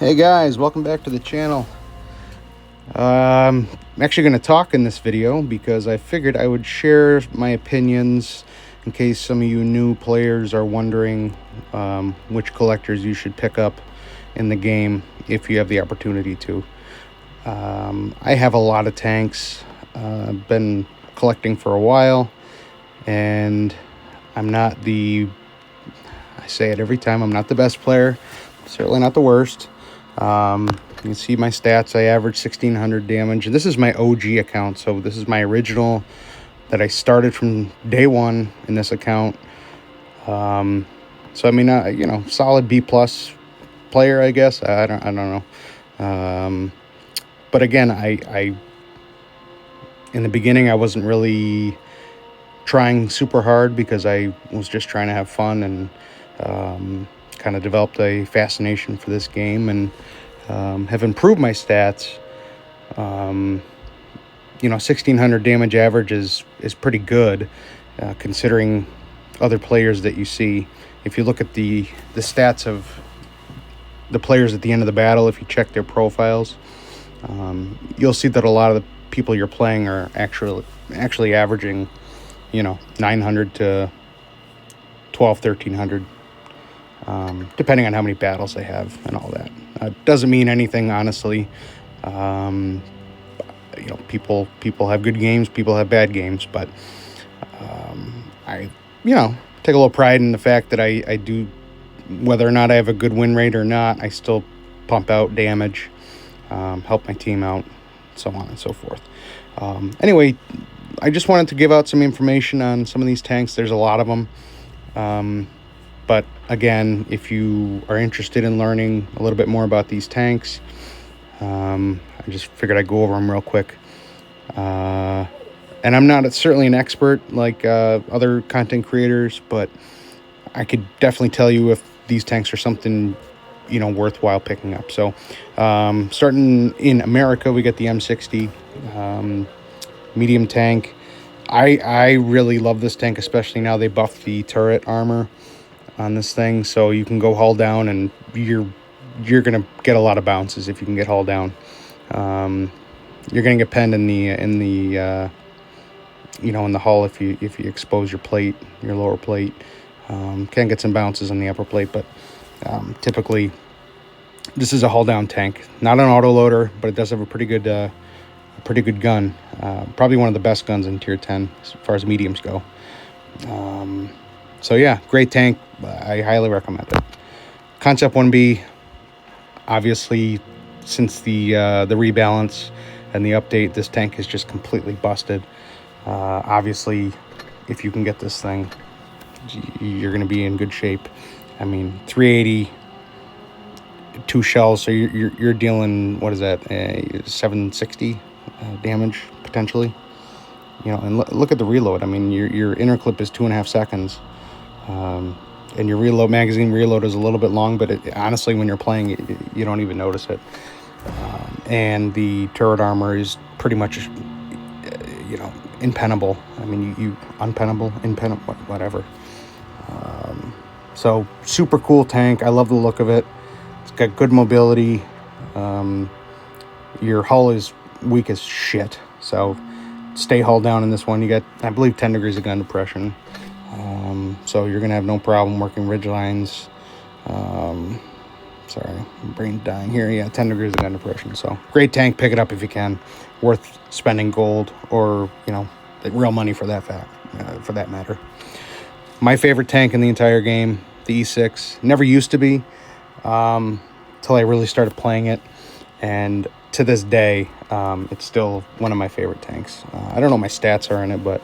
Hey guys, welcome back to the channel. I'm actually going to talk in this video because I figured I would share my opinions in case some of you new players are wondering which collectors you should pick up in the game if you have the opportunity to. I have a lot of tanks. I've been collecting for a while, and I'm not the, I say it every time, I'm not the best player, certainly not the worst. You can see my stats. I average 1600 damage. This is my OG account, so this is my original that I started from day one in this account. So I mean, you know, solid B+ player, I guess. I don't know. But again, I in the beginning I wasn't really trying super hard because I was just trying to have fun and kind of developed a fascination for this game and have improved my stats. You know, 1600 damage average is pretty good considering other players that you see. If you look at the stats of the players at the end of the battle, if you check their profiles, you'll see that a lot of the people you're playing are actually averaging, you know, 900 to 1300. Depending on how many battles they have and all that. Doesn't mean anything, honestly. You know, people have good games, people have bad games, but I, you know, take a little pride in the fact that I do, whether or not I have a good win rate or not, I still pump out damage, help my team out, so on and so forth. Anyway, I just wanted to give out some information on some of these tanks. There's a lot of them. But again, if you are interested in learning a little bit more about these tanks, I just figured I'd go over them real quick. And I'm not certainly an expert like other content creators, but I could definitely tell you if these tanks are something, you know, worthwhile picking up. So starting in America, we get the M60 medium tank. I really love this tank, especially now they buffed the turret armor on this thing, so you can go hull down and you're gonna get a lot of bounces if you can get hull down. You're gonna get penned in the you know, in the hull if you expose your plate, your lower plate. Can get some bounces on the upper plate, but typically this is a hull down tank, not an autoloader, but it does have a pretty good gun. Probably one of the best guns in tier 10 as far as mediums go. So yeah, great tank. I highly recommend it. Concept 1B, obviously, since the rebalance and the update, this tank is just completely busted. Obviously, if you can get this thing, you're going to be in good shape. I mean, 380, 2 shells, so you're dealing, what is that, 760 damage potentially. You know, and look at the reload. I mean, your inner clip is 2.5 seconds. And your reload, magazine reload, is a little bit long, but honestly, when you're playing, you don't even notice it. And the turret armor is pretty much, you know, impenetrable. I mean, you unpennable, impenetrable, whatever. So super cool tank. I love the look of it. It's got good mobility. Your hull is weak as shit, so stay hull down in this one. You got, I believe, 10 degrees of gun depression. So you're gonna have no problem working ridge lines. Sorry, brain dying here. Yeah, 10 degrees of gun depression. So great tank. Pick it up if you can. Worth spending gold or, you know, real money for that matter. My favorite tank in the entire game, the E6. Never used to be till I really started playing it, and to this day, it's still one of my favorite tanks. I don't know what my stats are in it, but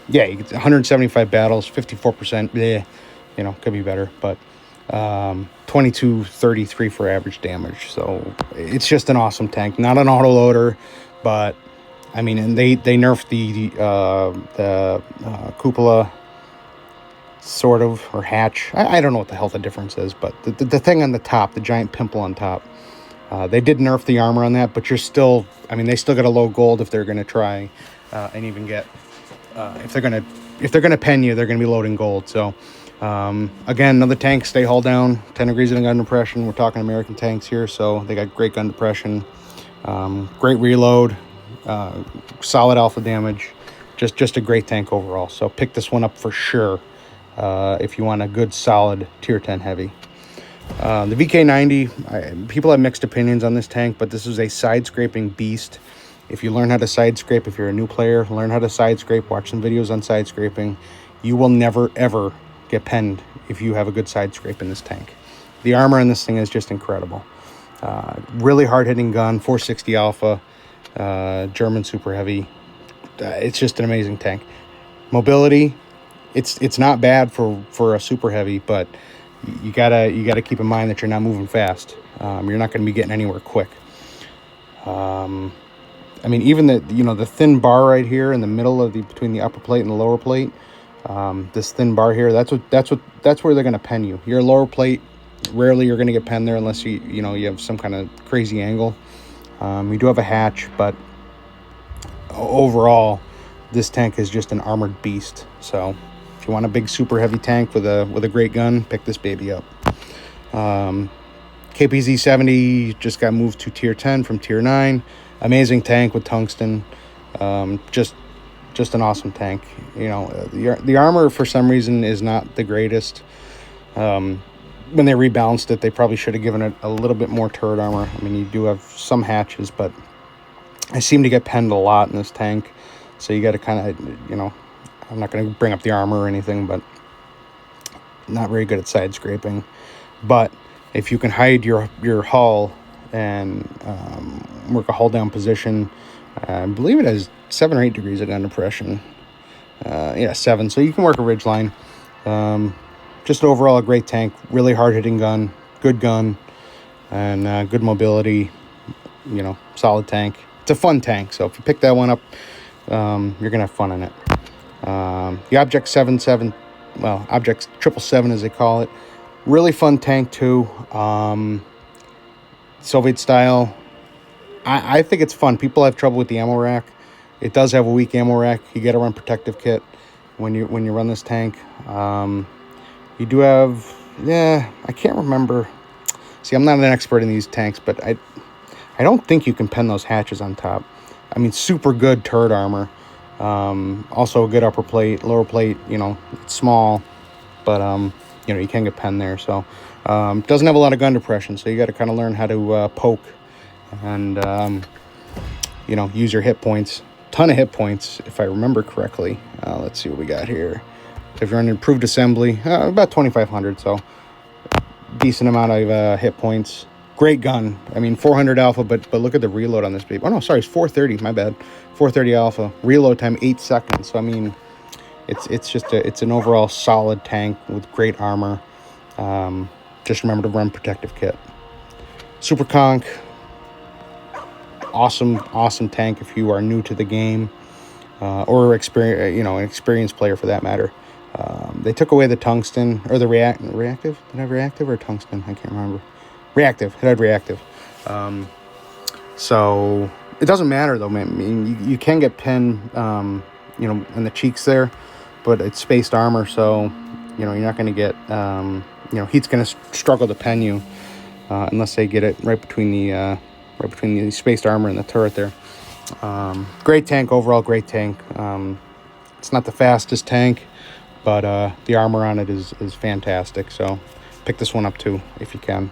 yeah, you get 175 battles, 54%. Bleh, you know, could be better, but 2233 for average damage. So it's just an awesome tank. Not an autoloader, but I mean, and they nerfed the cupola, sort of, or hatch. I don't know what the hell the difference is, but the thing on the top, the giant pimple on top, they did nerf the armor on that, but you're still, I mean, they still got a low gold if they're going to try and even get, if they're going to pen you, they're going to be loading gold. So Again, another tank, stay hull down, 10 degrees of gun depression. We're talking American tanks here, so they got great gun depression, great reload, solid alpha damage, just a great tank overall. So pick this one up for sure if you want a good solid tier 10 heavy. The VK90, people have mixed opinions on this tank, but this is a side scraping beast. If you learn how to side scrape, if you're a new player, learn how to side scrape, watch some videos on side scraping. You will never ever get penned if you have a good side scrape in this tank. The armor in this thing is just incredible. Really hard hitting gun, 460 alpha, German super heavy. It's just an amazing tank. Mobility, it's not bad for a super heavy, but you gotta keep in mind that you're not moving fast. You're not going to be getting anywhere quick. I mean, even the thin bar right here in the middle of between the upper plate and the lower plate, this thin bar here, that's where they're going to pen you. Your lower plate, rarely you're going to get penned there unless you have some kind of crazy angle. We do have a hatch, but overall, this tank is just an armored beast. So if you want a big super heavy tank with a great gun, pick this baby up. KPZ 70 just got moved to tier 10 from tier 9. Amazing tank with tungsten. Just an awesome tank. The armor for some reason is not the greatest. When they rebalanced it, they probably should have given it a little bit more turret armor. I mean, you do have some hatches, but I seem to get penned a lot in this tank. So you got to kind of, I'm not going to bring up the armor or anything, but not very good at side scraping. But if you can hide your hull and work a hull down position, I believe it has 7 or 8 degrees of gun depression. 7. So you can work a ridge line. Just overall a great tank, really hard hitting gun, good gun, and good mobility. Solid tank. It's a fun tank. So if you pick that one up, you're gonna have fun in it. The Object 77, Object 777 as they call it, really fun tank too. Soviet style. I think it's fun. People have trouble with the ammo rack. It does have a weak ammo rack. You got to run protective kit when you run this tank. You do have, I can't remember. See, I'm not an expert in these tanks, but I don't think you can pen those hatches on top. I mean, super good turret armor. Also a good upper plate, lower plate. It's small, but you can get penned there. So doesn't have a lot of gun depression, so you got to kind of learn how to poke and use your hit points. Ton of hit points, if I remember correctly. Let's see what we got here. If you're on improved assembly, about 2,500, so decent amount of hit points. Great gun. I mean, 400 alpha, but look at the reload on this baby. Oh no, sorry, it's 430. My bad. 430 alpha. Reload time 8 seconds. So I mean, it's an overall solid tank with great armor. Just remember to run protective kit. Super Conch. Awesome tank if you are new to the game, or an experienced player for that matter. They took away the tungsten or the reactive. Did I have reactive or tungsten? I can't remember. Reactive. It had reactive. So it doesn't matter though, man. I mean, you can get pinned, in the cheeks there, but it's spaced armor, so you're not going to get. Heat's going to struggle to pen you unless they get it right between the spaced armor and the turret there. Great tank overall. Great tank. It's not the fastest tank, but the armor on it is fantastic. So pick this one up too if you can.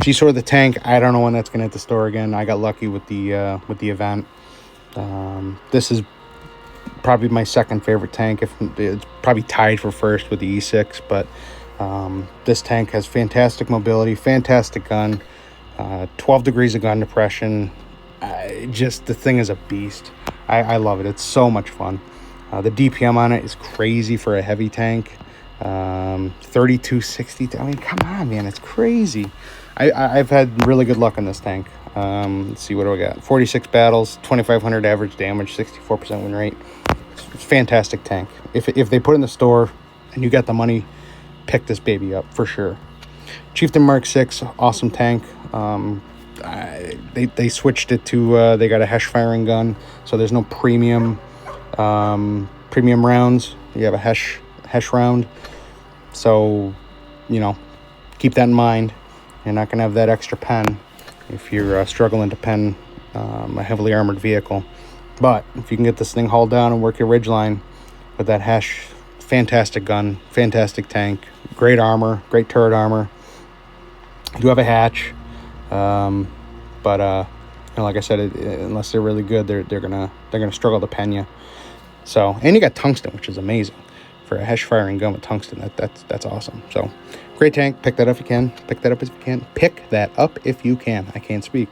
G-Sword the tank. I don't know when that's gonna hit the store again. I got lucky with the event. This is probably my second favorite tank. If it's probably tied for first with the E6, but this tank has fantastic mobility, fantastic gun, 12 degrees of gun depression. The thing is a beast. I love it. It's so much fun. The DPM on it is crazy for a heavy tank. 3260. I mean, come on, man, it's crazy. I've had really good luck on this tank. Let's see, what do I got? 46 battles, 2,500 average damage, 64% win rate. It's a fantastic tank. If they put it in the store and you got the money, pick this baby up for sure. Chieftain Mark 6, awesome tank. They switched it to they got a Hesh firing gun, so there's no premium rounds. You have a Hesh Hesh round. So, you know, keep that in mind. You're not going to have that extra pen if you're struggling to pen a heavily armored vehicle. But if you can get this thing hauled down and work your ridgeline with that Hesh, fantastic gun, fantastic tank, great armor, great turret armor. You do have a hatch, but you know, like I said, unless they're really good, they're gonna struggle to pen you. So, and you got tungsten, which is amazing for a Hesh firing gun with tungsten. That's awesome. So, great tank. Pick that up if you can. Pick that up if you can. Pick that up if you can. I can't speak.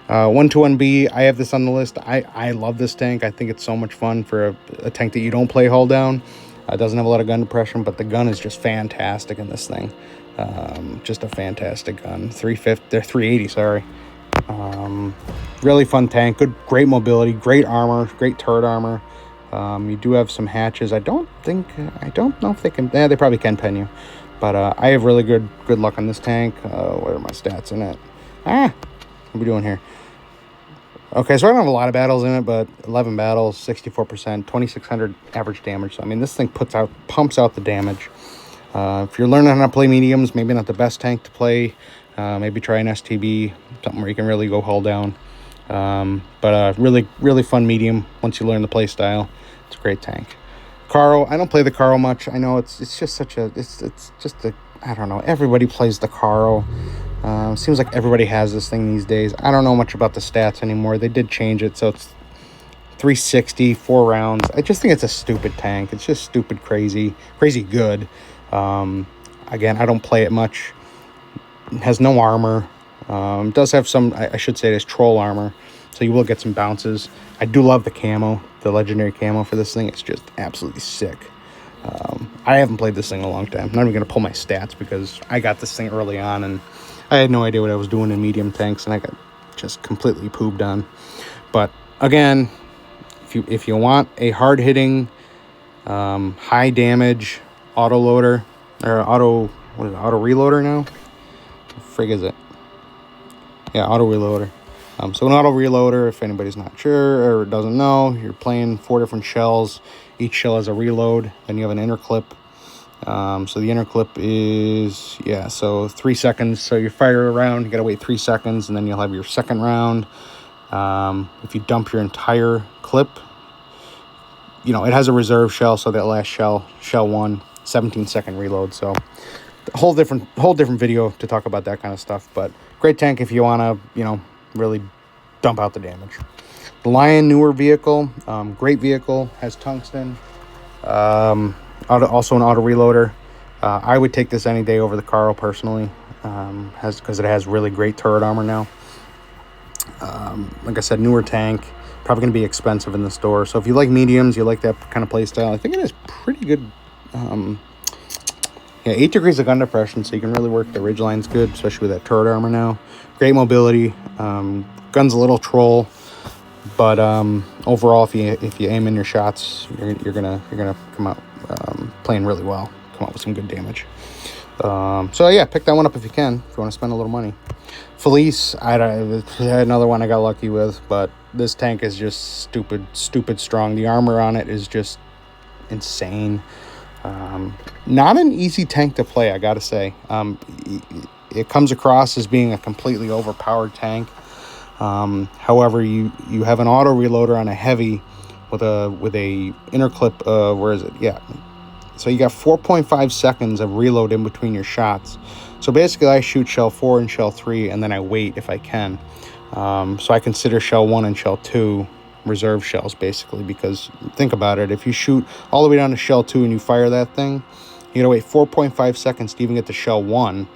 121B, I have this on the list. I love this tank. I think it's so much fun for a tank that you don't play hull down. It doesn't have a lot of gun depression, but the gun is just fantastic in this thing. Just a fantastic gun. 380, sorry. Really fun tank. Great mobility, great armor, great turret armor. You do have some hatches. I don't know if they can. They probably can pen you, but I have really good luck on this tank. What are my stats in it? What are we doing here? Okay, so I don't have a lot of battles in it, but 11 battles, 64%, 2,600 average damage. So I mean, this thing pumps out the damage. If you're learning how to play mediums, maybe not the best tank to play. Maybe try an STB, something where you can really go hull down. But really, really fun medium once you learn the play style. It's a great tank. Caro, I don't play the Caro much. I know it's just such a, it's just a, I don't know. Everybody plays the Caro. Seems like everybody has this thing these days. I don't know much about the stats anymore. They did change it, so it's 360, 4 rounds. I just think it's a stupid tank. It's just stupid, crazy good. Again, I don't play it much. It has no armor. It does have some, I should say it has troll armor, so you will get some bounces. I do love the camo, the legendary camo for this thing. It's just absolutely sick. I haven't played this thing in a long time. I'm not even going to pull my stats because I got this thing early on and I had no idea what I was doing in medium tanks, and I got just completely pooped on. But again, if you want a hard-hitting, high damage auto loader or auto reloader now? What the frig is it? Yeah, auto reloader. So an auto reloader, if anybody's not sure or doesn't know, you're playing 4 different shells. Each shell has a reload. Then you have an inner clip. So the inner clip is, so 3 seconds. So you fire a round, you got to wait 3 seconds, and then you'll have your second round. If you dump your entire clip, you know, it has a reserve shell. So that last shell 1, 17-second reload. So a whole different video to talk about that kind of stuff. But great tank if you want to, you know, really dump out the damage. The Lion, newer vehicle, great vehicle, has tungsten. Also an auto reloader. I would take this any day over the Caro personally, because it has really great turret armor now. Like I said, newer tank, probably going to be expensive in the store. So if you like mediums, you like that kind of play style, I think it is pretty good. 8 degrees of gun depression, so you can really work the ridgelines good, especially with that turret armor now. Great mobility. Gun's a little troll, but overall, if you aim in your shots, you're gonna come out playing really well. Come out with some good damage. So yeah, pick that one up if you can. If you want to spend a little money. Felice, I had another one I got lucky with, but this tank is just stupid strong. The armor on it is just insane. Not an easy tank to play, I gotta say. It comes across as being a completely overpowered tank. However, you have an auto reloader on a heavy with a inner clip. Where is it? Yeah. So you got 4.5 seconds of reload in between your shots. So basically, I shoot shell 4 and shell 3, and then I wait if I can. So I consider shell 1 and shell 2 reserve shells, basically, because think about it. If you shoot all the way down to shell 2 and you fire that thing, you gotta wait 4.5 seconds to even get to shell 1.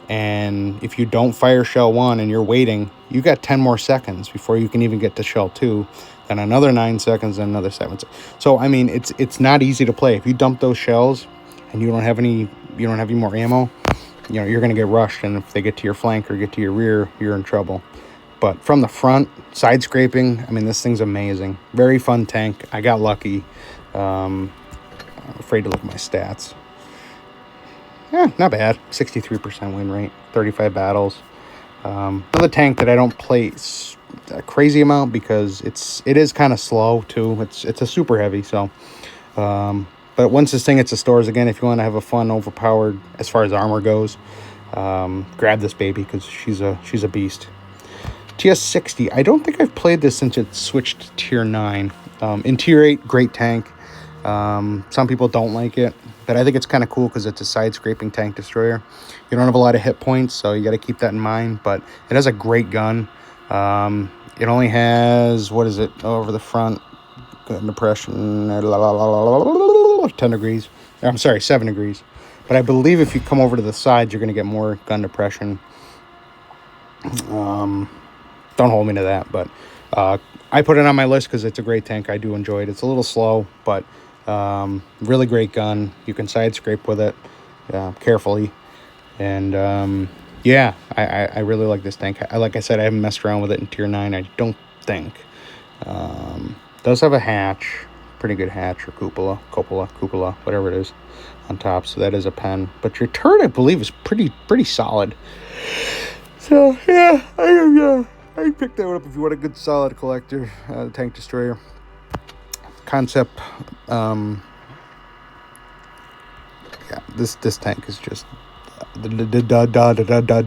And if you don't fire shell 1 and you're waiting, you got 10 more seconds before you can even get to shell 2, then another 9 seconds, and another 7 seconds. So I mean, it's not easy to play. If you dump those shells and you don't have any more ammo, you know, you're gonna get rushed, and if they get to your flank or get to your rear, you're in trouble. But from the front, side scraping, I mean, this thing's amazing. Very fun tank. I got lucky. I'm afraid to look at my stats. Yeah, not bad. 63% win rate, 35 battles. Another tank that I don't play a crazy amount because it is kind of slow too. It's a super heavy, so But once this thing hits the stores again, if you want to have a fun, overpowered as far as armor goes, grab this baby because she's a beast. TS-60. I don't think I've played this since it switched to Tier 9. In Tier 8, great tank. Some people don't like it, but I think it's kind of cool because it's a side-scraping tank destroyer. You don't have a lot of hit points, so you got to keep that in mind, but it has a great gun. It only has, what is it, over the front, gun depression, 10 degrees. I'm sorry, 7 degrees. But I believe if you come over to the sides, you're going to get more gun depression. Don't hold me to that, but I put it on my list because it's a great tank. I do enjoy it. It's a little slow, but really great gun. You can side scrape with it carefully. And yeah, I really like this tank. Like I said, I haven't messed around with it in Tier 9, I don't think. Does have a hatch, pretty good hatch, or cupola, whatever it is, on top. So that is a pen. But your turret, I believe, is pretty solid. So yeah, I picked that one up if you want a good solid collector, tank destroyer. Concept, yeah, this tank is just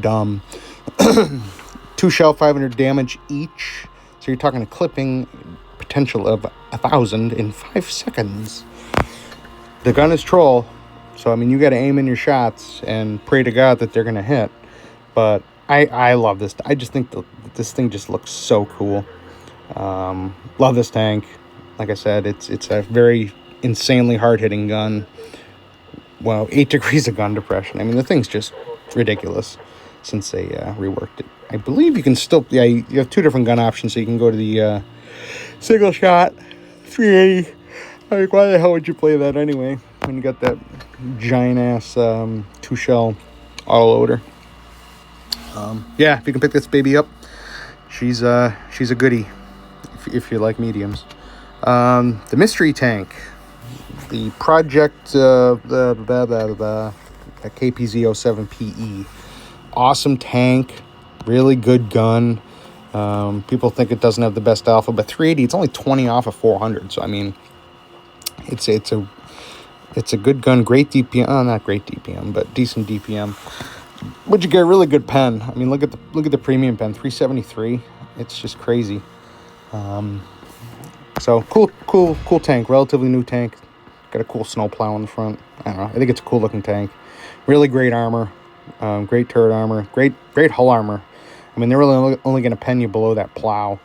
dumb. 2 shell, 500 damage each. So you're talking a clipping potential of 1,000 in 5 seconds. The gun is troll, so I mean you got to aim in your shots and pray to God that they're gonna hit. But I love this. I just think this thing just looks so cool. Love this tank. Like I said, it's a very insanely hard-hitting gun. Well, 8 degrees of gun depression. I mean, the thing's just ridiculous since they reworked it. I believe you can still... Yeah, you have 2 different gun options, so you can go to the single shot, 380. Like, why the hell would you play that anyway when you got that giant-ass 2-shell autoloader? Yeah, if you can pick this baby up, she's a goodie if you like mediums. The mystery tank, the Project the KPZ-07PE, awesome tank, really good gun. People think it doesn't have the best alpha, but 380, it's only 20 off of 400. So I mean, it's a good gun, great DPM. Not great DPM, but decent DPM. But you get a really good pen. I mean, look at the premium pen, 373. It's just crazy. So cool tank, relatively new tank. Got a cool snowplow on the front. I don't know. I think it's a cool looking tank. Really great armor, great turret armor, great hull armor. I mean, they're really only going to pen you below that plow.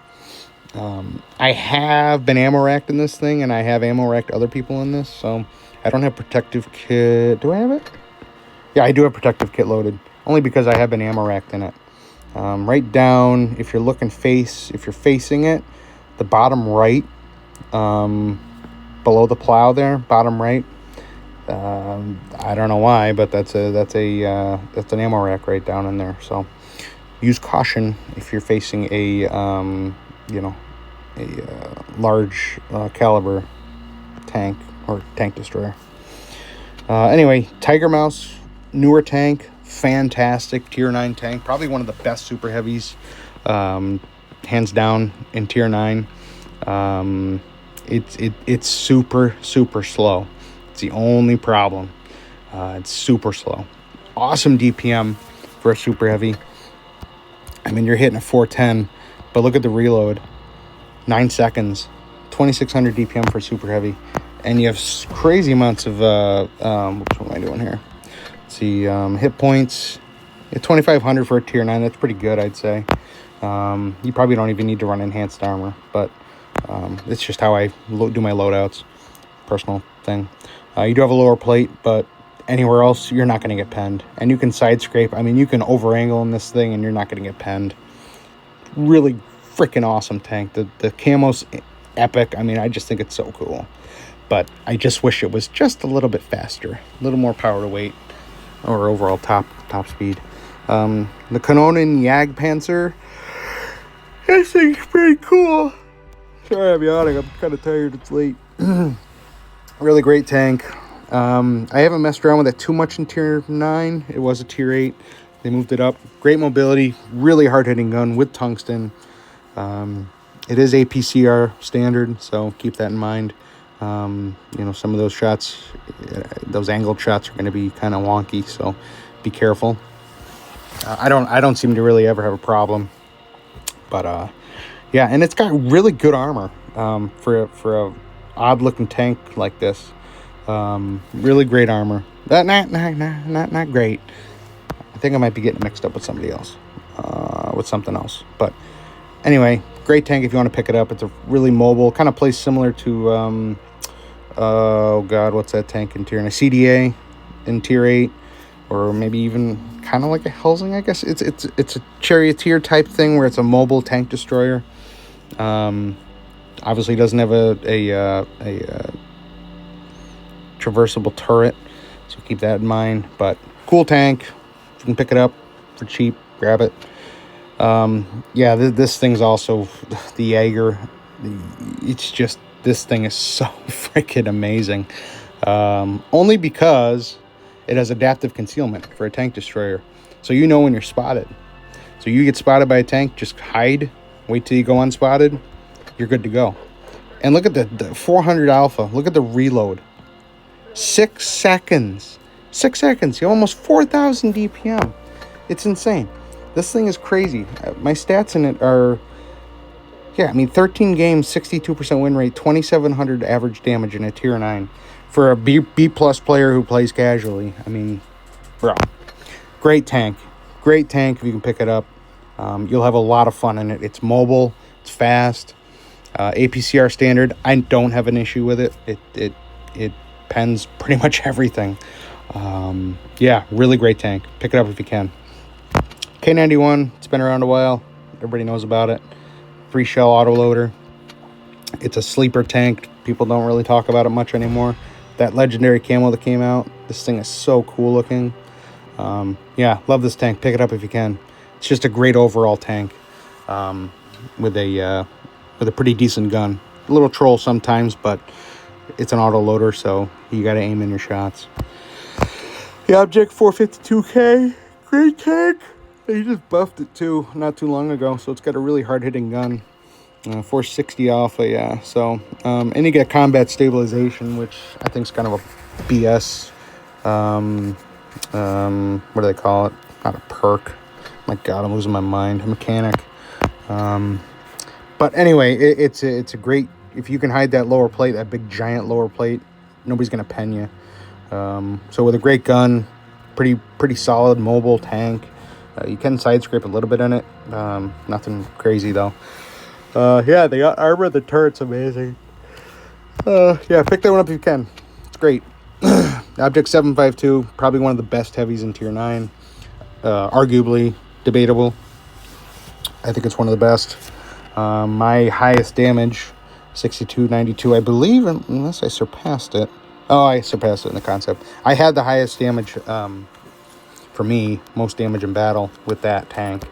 I have been ammo racked in this thing, and I have ammo racked other people in this. So I don't have protective kit. Do I have it? Yeah, I do have protective kit loaded, only because I have been ammo racked in it. Right down, if you're facing it, the bottom right, below the plow there, bottom right. I don't know why, but that's an ammo rack right down in there. So use caution if you're facing a large caliber tank or tank destroyer. Anyway, Tiger Mouse, newer tank, fantastic Tier 9 tank, probably one of the best super heavies, hands down in Tier 9. It's super slow. It's the only problem. It's super slow. Awesome DPM for a super heavy. I mean, you're hitting a 410, but look at the reload. 9 seconds, 2600 DPM for super heavy, and you have crazy amounts of what am I doing here? Let's see, hit points. 2500 for a Tier 9. That's pretty good, I'd say. You probably don't even need to run enhanced armor, but it's just how I do my loadouts. Personal thing. You do have a lower plate, but anywhere else you're not going to get penned, and you can side scrape. I mean, you can over angle in this thing and you're not going to get penned. Really freaking awesome tank. The camo's epic. I mean, I just think it's so cool, but I just wish it was just a little bit faster, a little more power to weight, or overall top speed. The Kanonen Jagdpanzer, this thing's pretty cool. Sorry I'm yawning, I'm kind of tired, it's late. Really great tank. I haven't messed around with it too much in Tier 9. It was a Tier 8. They moved it up. Great mobility, really hard-hitting gun with tungsten. It is APCR standard, so keep that in mind. Some of those shots, those angled shots are going to be kind of wonky, so be careful. I don't seem to really ever have a problem, but yeah, and it's got really good armor for a odd looking tank like this. Really great armor. Not great. I think I might be getting mixed up with somebody else, with something else. But anyway, great tank if you want to pick it up. It's a really mobile, kind of plays similar to what's that tank in tier 9? CDA in tier 8, or maybe even kind of like a Helsing, I guess. It's a charioteer type thing where it's a mobile tank destroyer. Obviously doesn't have a traversable turret, so keep that in mind. But cool tank. If you can pick it up for cheap, grab it. This thing's also the Jaeger. It's just, this thing is so freaking amazing. Only because it has adaptive concealment for a tank destroyer, so when you're spotted. So you get spotted by a tank, just hide, wait till you go unspotted, you're good to go. And look at the 400 alpha. Look at the reload. 6 seconds. 6 seconds. You have almost 4,000 DPM. It's insane. This thing is crazy. My stats in it are, 13 games, 62% win rate, 2,700 average damage in a tier 9 for a B+ player who plays casually. Bro, great tank. Great tank if you can pick it up. You'll have a lot of fun in it. It's mobile. It's fast. APCR standard. I don't have an issue with it. It pens pretty much everything. Really great tank. Pick it up if you can. K91, it's been around a while. Everybody knows about it. 3-shell autoloader. It's a sleeper tank. People don't really talk about it much anymore. That legendary camo that came out, this thing is so cool looking. Love this tank. Pick it up if you can. It's just a great overall tank, with a pretty decent gun. A little troll sometimes, but it's an autoloader, so you got to aim in your shots. The Object 452K, great tank. They just buffed it too not too long ago, so it's got a really hard-hitting gun. 460 alpha, so and you get combat stabilization, which I think is kind of a BS. What do they call it? Not a perk. My God, I'm losing my mind. A mechanic. But anyway, it's a great, if you can hide that lower plate, that big giant lower plate, nobody's gonna pen you. So with a great gun, pretty solid mobile tank. You can side scrape a little bit in it. Nothing crazy though. The armor, the turret's amazing. Pick that one up if you can. It's great. Object 752, probably one of the best heavies in tier 9. Arguably debatable. I think it's one of the best. My highest damage, 6292, I believe, unless I surpassed it. Oh, I surpassed it in the concept. I had the highest damage, for me, most damage in battle with that tank.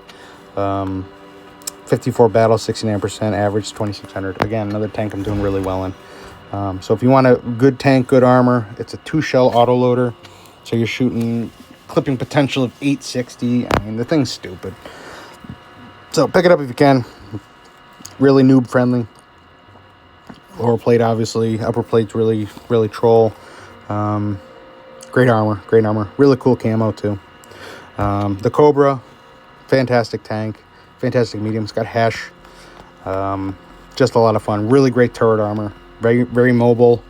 54 battle, 69% average, 2600. Again, another tank I'm doing really well in. So if you want a good tank, good armor, it's a 2-shell autoloader. So you're shooting clipping potential of 860. The thing's stupid. So pick it up if you can. Really noob friendly. Lower plate, obviously. Upper plate's really, really troll. Great armor. Really cool camo too. The Cobra, fantastic tank. Fantastic medium. It's got hash. Just a lot of fun. Really great turret armor. Very, very mobile.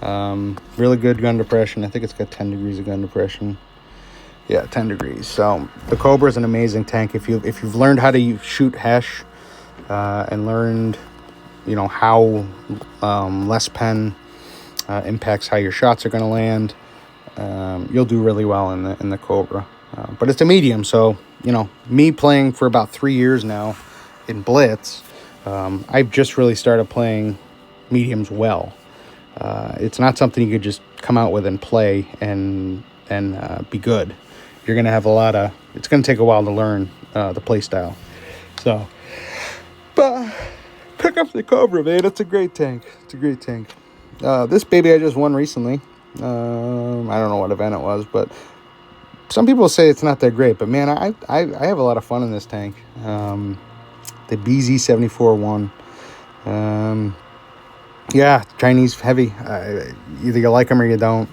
Really good gun depression. I think it's got 10 degrees of gun depression. Yeah, 10 degrees. So the Cobra is an amazing tank. If you've learned how to shoot hash, and learned, how less pen impacts how your shots are going to land, you'll do really well in the Cobra. But it's a medium, so me playing for about 3 years now in Blitz, I've just really started playing mediums well. It's not something you could just come out with and play and be good. You're going to have it's going to take a while to learn the play style. So, but pick up the Cobra, man. It's a great tank. This baby I just won recently. I don't know what event it was, but some people say it's not that great. But man, I have a lot of fun in this tank. The BZ-74-1. Yeah, Chinese heavy. Either you like them or you don't.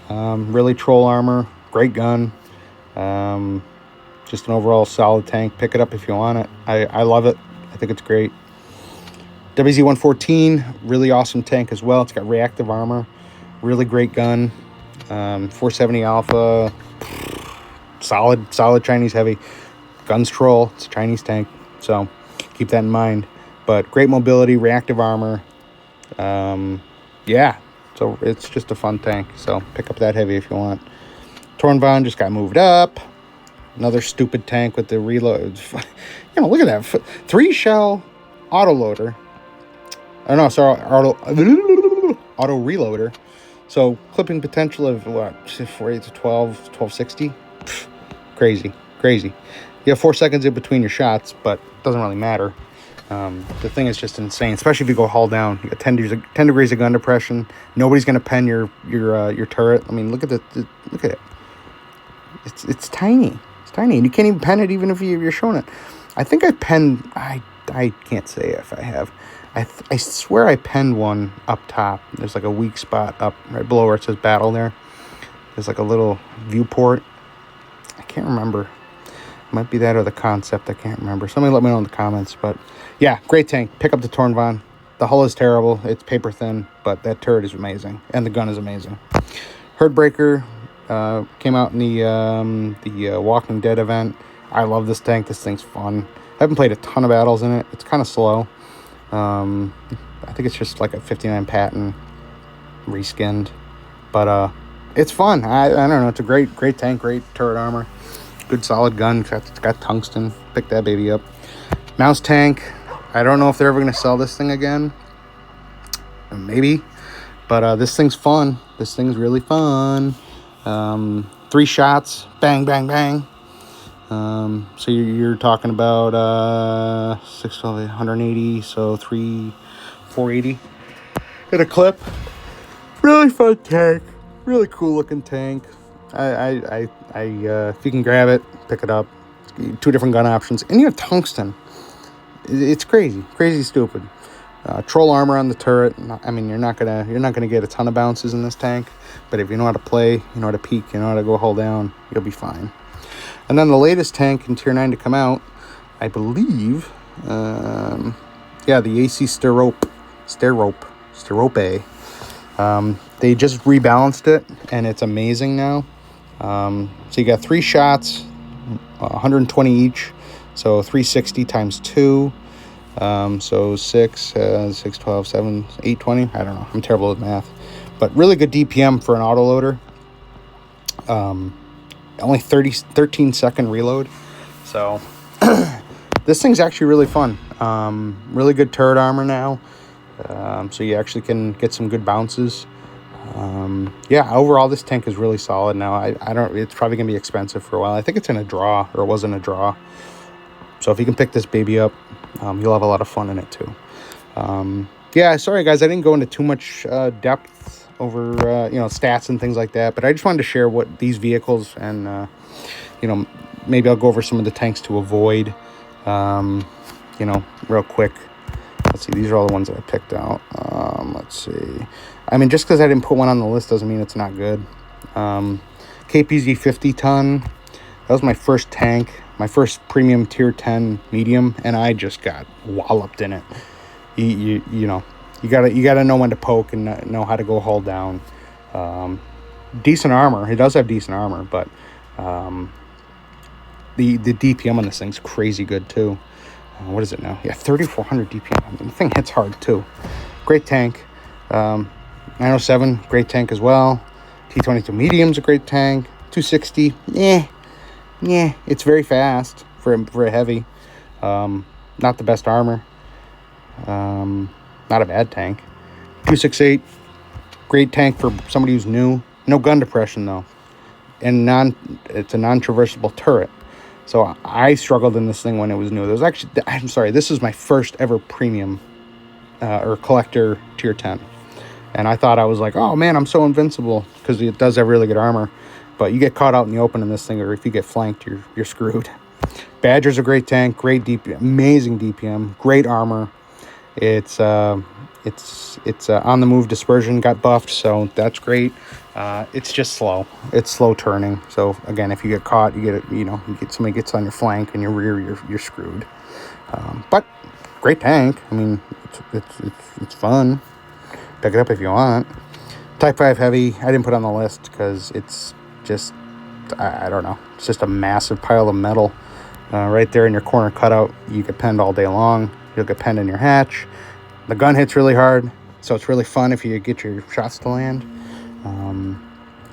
Really troll armor, great gun. Um, just an overall solid tank. Pick it up if you want it. I love it. I think it's great. WZ-114, really awesome tank as well. It's got reactive armor, really great gun. 470 Alpha, solid Chinese heavy. Guns troll, it's a Chinese tank, so keep that in mind. But great mobility, reactive armor. Yeah, so it's just a fun tank. So pick up that heavy if you want. Tornvon just got moved up. Another stupid tank with the reload. Look at that. 3-shell autoloader. Oh, no, sorry, auto reloader. So clipping potential of what, 48 to 1260? Crazy. You have 4 seconds in between your shots, but it doesn't really matter. The thing is just insane, especially if you go hull down. You got 10 degrees of gun depression. Nobody's going to pen your turret. I mean, look at it. It's tiny. It's tiny, and you can't even pen it even if you're showing it. I think I penned. I can't say if I have. I swear I penned one up top. There's like a weak spot up right below where it says battle there. There's like a little viewport. I can't remember. It might be that or the concept. I can't remember. Somebody let me know in the comments. But yeah, great tank. Pick up the Tornvon. The hull is terrible. It's paper thin, but that turret is amazing. And the gun is amazing. Herdbreaker came out in the Walking Dead event. I love this tank. This thing's fun. I haven't played a ton of battles in it. It's kind of slow. I think it's just like a 59 patent reskinned, but it's fun. I don't know. It's a great tank, great turret armor, good solid gun. It's got tungsten. Pick that baby up. Mouse tank. I don't know if they're ever gonna sell this thing again. Maybe, but this thing's fun. This thing's really fun. 3 shots, bang, bang, bang. So you're talking about 612, 180, so 480 in a clip. Really fun tank, really cool looking tank. I if you can grab it, pick it up. 2 different gun options, and you have tungsten. It's crazy stupid. Troll armor on the turret. I mean, you're not gonna get a ton of bounces in this tank, but if you know how to play, you know how to peek, you know how to go hull down, you'll be fine. And then the latest tank in Tier 9 to come out, I believe, the AC Sterope. They just rebalanced it, and it's amazing now. So you got 3 shots, 120 each, so 360 times 2. So 6, 12, 7, 820. I don't know. I'm terrible at math. But really good DPM for an autoloader. Only 13-second reload. So this thing's actually really fun. Really good turret armor now. So you actually can get some good bounces. Overall this tank is really solid now. It's probably gonna be expensive for a while. I think it's in a draw, or it was in a draw. So if you can pick this baby up, you'll have a lot of fun in it too. Sorry guys, I didn't go into too much depth over stats and things like that, but I just wanted to share what these vehicles, and maybe I'll go over some of the tanks to avoid, real quick. Let's see, these are all the ones that I picked out. Let's see. I mean, just because I didn't put one on the list doesn't mean it's not good. KPZ 50 ton. That was my first tank, my first premium tier 10 medium, and I just got walloped in it. You gotta know when to poke and know how to go hull down. Decent armor. It does have decent armor, but the DPM on this thing's crazy good too. What is it now? Yeah, 3,400 DPM. I mean, the thing hits hard too. Great tank. 907, great tank as well. T22 medium's a great tank. 260, it's very fast for a heavy. Not the best armor. Not a bad tank. 268, great tank for somebody who's new. No gun depression though, and it's a non-traversable turret. So I struggled in this thing when it was new. This is my first ever premium or collector tier 10. And I thought I was like, oh man, I'm so invincible, because it does have really good armor. But you get caught out in the open in this thing, or if you get flanked, you're screwed. Badger's a great tank, great DPM, amazing DPM, great armor. It's on the move dispersion got buffed, so that's great. It's just slow. It's slow turning. So again, if you get caught, you get it. You get somebody gets on your flank and your rear, you're screwed. But great tank. I mean, it's fun. Pick it up if you want. Type 5 heavy. I didn't put on the list because it's just I don't know. It's just a massive pile of metal right there in your corner cutout. You get penned all day long. You'll get penned in your hatch. The gun hits really hard, so it's really fun if you get your shots to land.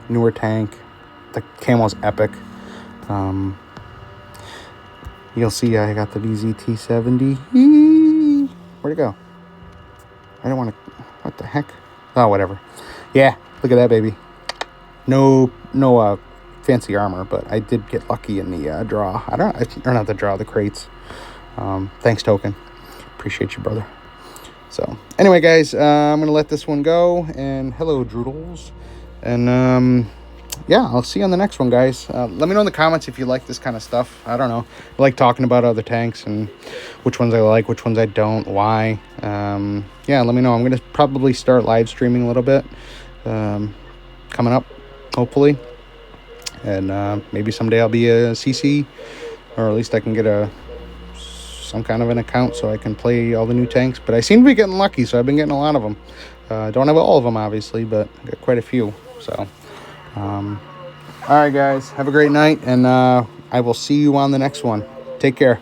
Newer tank. The camo's epic. You'll see I got the VZT-70. Where'd it go? I don't want to... What the heck? Oh, whatever. Yeah, look at that, baby. No fancy armor, but I did get lucky in the draw. Or not the draw, the crates. Thanks, Token. Appreciate you, brother. So, anyway, guys, I'm going to let this one go. And hello, Droodles. And, yeah, I'll see you on the next one, guys. Let me know in the comments if you like this kind of stuff. I don't know. I like talking about other tanks and which ones I like, which ones I don't, why. Yeah, let me know. I'm going to probably start live streaming a little bit coming up, hopefully. And maybe someday I'll be a CC, or at least I can get some kind of an account so I can play all the new tanks. But I seem to be getting lucky, so I've been getting a lot of them. Don't have all of them, obviously, but I got quite a few. So, all right, guys, have a great night, and I will see you on the next one. Take care.